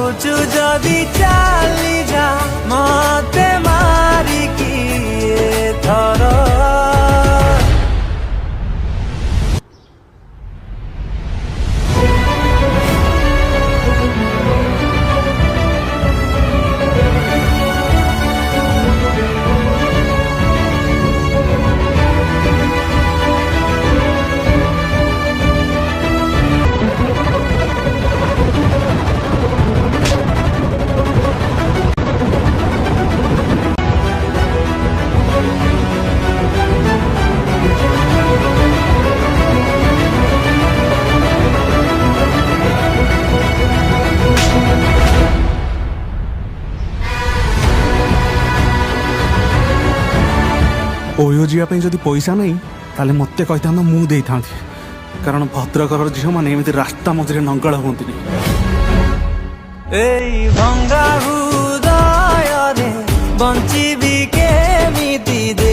ଭାବୁଛୁ ଯଦି ଚାଲି ଯା ମତେ ମାରିକି ଏଥର। ଓୟୋ ଯିବା ପାଇଁ ଯଦି ପଇସା ନାହିଁ ତାହେଲେ ମୋତେ କହିଥାନ୍ତ, ମୁଁ ଦେଇଥାନ୍ତି। କାରଣ ଭଦ୍ରକର ଝିଅମାନେ ଏମିତି ରାସ୍ତା ମଝିରେ ନଙ୍ଗଳ ହୁଅନ୍ତିନି। ଏଇ ଭଙ୍ଗା ହୃଦୟରେ ବଞ୍ଚିବି କେମିତି?